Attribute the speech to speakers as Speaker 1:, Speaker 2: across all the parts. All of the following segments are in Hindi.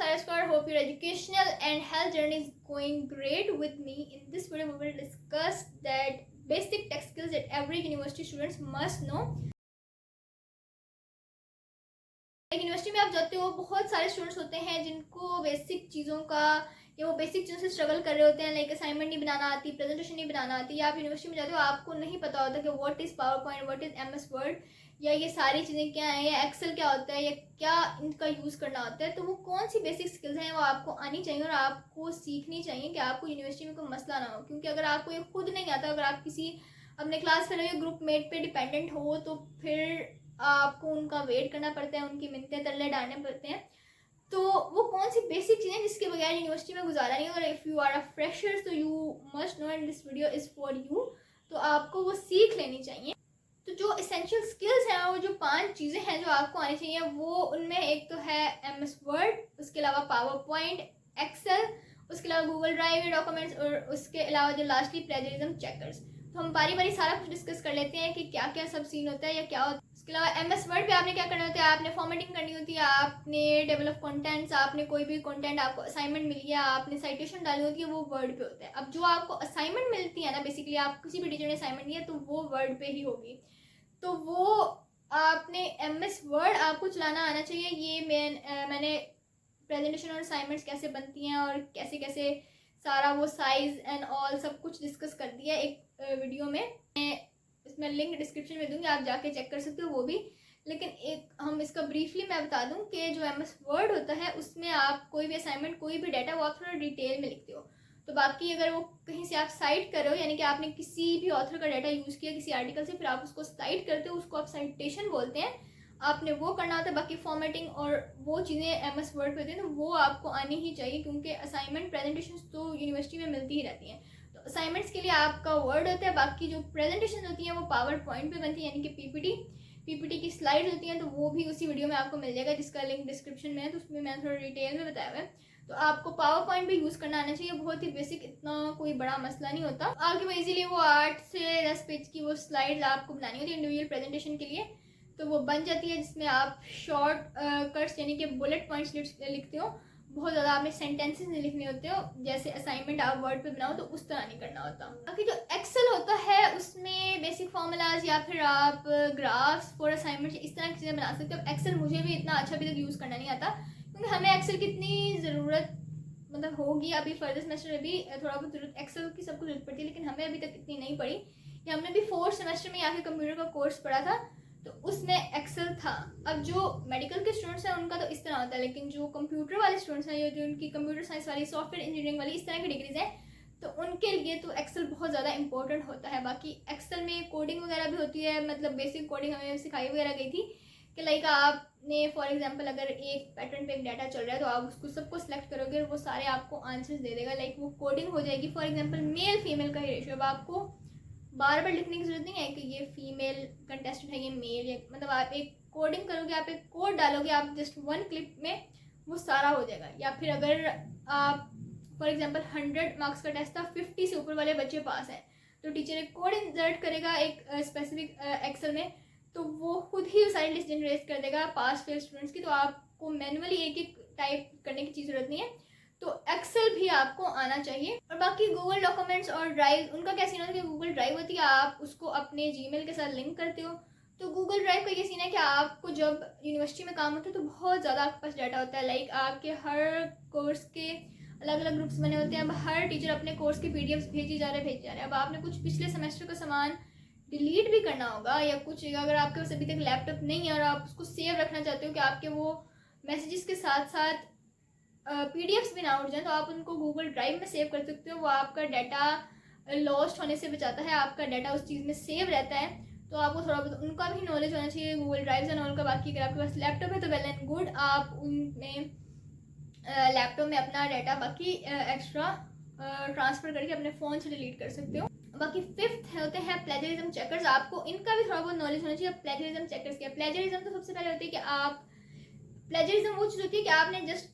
Speaker 1: Science Squad. Hope your educational and health journey is going great with me. In this video, we will discuss that basic tech skills that every university students must know. University में आप जाते हो, बहुत सारे स्टूडेंट्स होते हैं जिनको बेसिक चीज़ों का या वो बेसिक चीज़ों से स्ट्रगल कर रहे होते हैं, लाइक असाइनमेंट नहीं बनाना आती, प्रेजेंटेशन नहीं बनाना आती, या आप यूनिवर्सिटी में जाते हो आपको नहीं पता होता कि what is power point, what is MS word, या ये सारी चीज़ें क्या हैं, या एक्सेल क्या होता है, या क्या इनका यूज़ करना होता है. तो वो कौन सी बेसिक स्किल्स हैं वो आपको आनी चाहिए और आपको सीखनी चाहिए कि आपको यूनिवर्सिटी में कोई मसला ना हो. क्योंकि अगर आपको ये खुद नहीं आता, अगर आप किसी अपने क्लास फेलो या ग्रुप मेट पे डिपेंडेंट हो, तो फिर आपको उनका वेट करना पड़ता है, उनकी मिन्नतें तरले डालने पड़ते हैं. तो वो कौन सी बेसिक चीज़ें जिसके बगैर यूनिवर्सिटी में गुजारा नहीं. अगर if you are a freshers तो you must know and this video is for you. तो आपको वो सीख लेनी चाहिए. तो जो एसेंशियल स्किल्स हैं, वो जो 5 चीज़ें हैं जो आपको आनी चाहिए, वो उनमें एक तो है MS वर्ड, उसके अलावा पावर पॉइंट, एक्सेल, उसके अलावा गूगल ड्राइव या डॉक्यूमेंट्स, और उसके अलावा जो लास्टली प्लेजरिज्म चेकर्स. तो हम बारी बारी सारा कुछ डिस्कस कर लेते हैं कि क्या क्या सब सीन होता है या क्या होता है. उसके अलावा MS वर्ड पे आपने क्या करना होता है, आपने फॉर्मेटिंग करनी होती है, आपने टेबल ऑफ कंटेंट्स, आपने कोई भी कंटेंट आपको असाइनमेंट मिल गया, आपने साइटेशन डाली होती है, वो वर्ड पे होता है. अब जो आपको असाइनमेंट मिलती है ना, बेसिकली आप किसी भी टीचर ने असाइनमेंट दिया तो वो वर्ड पे ही होगी. तो वो आपने MS वर्ड आपको चलाना आना चाहिए. ये मैंने प्रेजेंटेशन और असाइनमेंट्स कैसे बनती हैं और कैसे कैसे सारा वो साइज़ एंड ऑल सब कुछ डिस्कस कर दिया एक वीडियो में. मैं इसमें लिंक डिस्क्रिप्शन में दूंगी, आप जाके चेक कर सकते हो वो भी. लेकिन एक हम इसका ब्रीफली मैं बता दूं कि जो MS वर्ड होता है उसमें आप कोई भी असाइनमेंट, कोई भी डाटा, वो आप थोड़ा डिटेल में लिखते हो. तो बाकी अगर वो कहीं से आप साइट कर रहे हो, यानी कि आपने किसी भी ऑथर का डाटा यूज़ किया किसी आर्टिकल से, फिर आप उसको साइट करते हो, उसको आप साइटेशन बोलते हैं, आपने वो करना होता है. बाकी फॉर्मेटिंग और वो चीज़ें MS वर्ड पे होती हैं, तो वो आपको आनी ही चाहिए, क्योंकि असाइनमेंट प्रेजेंटेशन तो यूनिवर्सिटी में मिलती ही रहती हैं. तो असाइनमेंट्स के लिए आपका वर्ड होता है. बाकी जो प्रेजेंटेशन होती हैं वो पावर पॉइंट पे बनती है, यानी कि PPT की स्लाइड्स होती हैं. तो वो भी उसी वीडियो में आपको मिल जाएगा, जिसका लिंक डिस्क्रिप्शन में है. तो उसमें मैंने थोड़ा डिटेल में बताया हुआ है. तो आपको पावर पॉइंट भी यूज़ करना आना चाहिए. बहुत ही बेसिक, इतना कोई बड़ा मसला नहीं होता. आपके पास इजीली वो 8 से 10 पेज की वो स्लाइड्स आपको बनानी होती है इंडिविजुअल प्रेजेंटेशन के लिए. तो वो बन जाती है, जिसमें आप शॉर्ट कट्स यानी कि बुलेट पॉइंट्स लिखते हो. बहुत ज़्यादा आपने सेंटेंसेस नहीं लिखने होते हो, जैसे असाइनमेंट आप वर्ड पे बनाओ तो उस तरह नहीं करना होता. बाकी जो एक्सेल होता है उसमें बेसिक फार्मूलाज या फिर आप ग्राफ्स फॉर असाइनमेंट इस तरह की चीज़ें बना सकते हो. एक्सेल मुझे भी इतना अच्छा अभी तक यूज़ करना नहीं आता, क्योंकि हमें एक्सेल की इतनी ज़रूरत मतलब होगी अभी फर्दर सेमेस्टर में भी थोड़ा बहुत जरूरत एक्सेल की सबको जरूरत पड़ती है, लेकिन हमें अभी तक इतनी नहीं पड़ी. या हमने भी 4th सेमेस्टर में आके कंप्यूटर का कोर्स पढ़ा था, तो उसमें एक्सेल था. अब जो मेडिकल के स्टूडेंट्स हैं उनका तो इस तरह होता है, लेकिन जो कंप्यूटर वाले स्टूडेंट्स हैं, जो उनकी कंप्यूटर साइंस वाली, सॉफ्टवेयर इंजीनियरिंग वाली इस तरह की डिग्रीज हैं, तो उनके लिए तो एक्सेल बहुत ज़्यादा इंपॉर्टेंट होता है. बाकी एक्सेल में कोडिंग वगैरह भी होती है, मतलब बेसिक कोडिंग हमें सिखाई वगैरह गई थी कि लाइक आपने फॉर एग्जांपल अगर एक पैटर्न पे एक डाटा चल रहा है तो आप उसको सबको सिलेक्ट करोगे और वो सारे आपको आंसर्स दे देगा. लाइक वो कोडिंग हो जाएगी. फॉर एग्जांपल मेल फीमेल का ही रेशियो. अब आपको बार बार लिखने की जरूरत नहीं है कि ये फीमेल कंटेस्टेंट है, ये मेल, या मतलब आप एक कोडिंग करोगे, आप एक कोड डालोगे, आप जस्ट 1 क्लिक में वो सारा हो जाएगा. या फिर अगर आप फॉर एग्जांपल 100 मार्क्स का टेस्ट था, 50 से ऊपर वाले बच्चे पास हैं, तो टीचर एक कोड इंसर्ट करेगा एक स्पेसिफिक एक्सेल में, तो वो खुद ही सारी लिस्ट जनरेट कर देगा पास फेल स्टूडेंट्स की. तो आपको मैनुअली एक एक टाइप करने की चीज़ जरूरत नहीं है. तो एक्सेल भी आपको आना चाहिए. और बाकी गूगल डॉक्यूमेंट्स और ड्राइव, उनका क्या सीन होता है कि गूगल ड्राइव होती है, आप उसको अपने जीमेल के साथ लिंक करते हो. तो गूगल ड्राइव का ये सीन है कि आपको जब यूनिवर्सिटी में काम होता है तो बहुत ज़्यादा आपके पास डाटा होता है. लाइक आपके हर कोर्स के अलग अलग ग्रुप्स बने होते हैं. अब हर टीचर अपने कोर्स के PDFs भेजे जा रहे हैं. अब आपने कुछ पिछले सेमेस्टर का सामान डिलीट भी करना होगा, या कुछ अगर आपके पास अभी तक लैपटॉप नहीं है और आप उसको सेव रखना चाहते हो कि आपके वो मैसेजेस के साथ साथ PDFs भी ना उठ जाए, तो आप उनको गूगल ड्राइव में सेव कर सकते हो. वो आपका डाटा लॉस्ट होने से बचाता है, आपका डाटा उस चीज़ में सेव रहता है. तो आपको थोड़ा बहुत उनका भी नॉलेज होना चाहिए, गूगल ड्राइव एंड ऑल का. बाकी अगर आपके पास लैपटॉप है तो वेल एंड गुड, आप उनमें लैपटॉप में अपना डाटा बाकी एक्स्ट्रा ट्रांसफ़र करके अपने फ़ोन से डिलीट कर सकते हो. बाकी 5th होते हैं प्लेजरिज्म चेकर्स. आपको इनका भी थोड़ा बहुत नॉलेज होना चाहिए. प्लेजरिज्म चेकर्स क्या है? प्लेजरिज्म तो सबसे पहले होती है कि आप, प्लेजरिज्म वो चीज़ होती है कि आपने जस्ट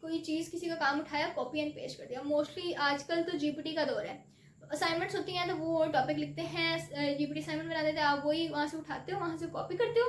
Speaker 1: कोई चीज़ किसी का काम उठाया, कॉपी एंड पेस्ट कर दिया. मोस्टली आजकल तो GPT का दौर है. तो असाइनमेंट्स होती हैं तो वो टॉपिक लिखते हैं, GPT असाइनमेंट बना देते हैं, आप वही वहाँ से उठाते हो, वहाँ से कॉपी करते हो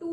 Speaker 1: 2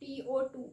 Speaker 1: TO2,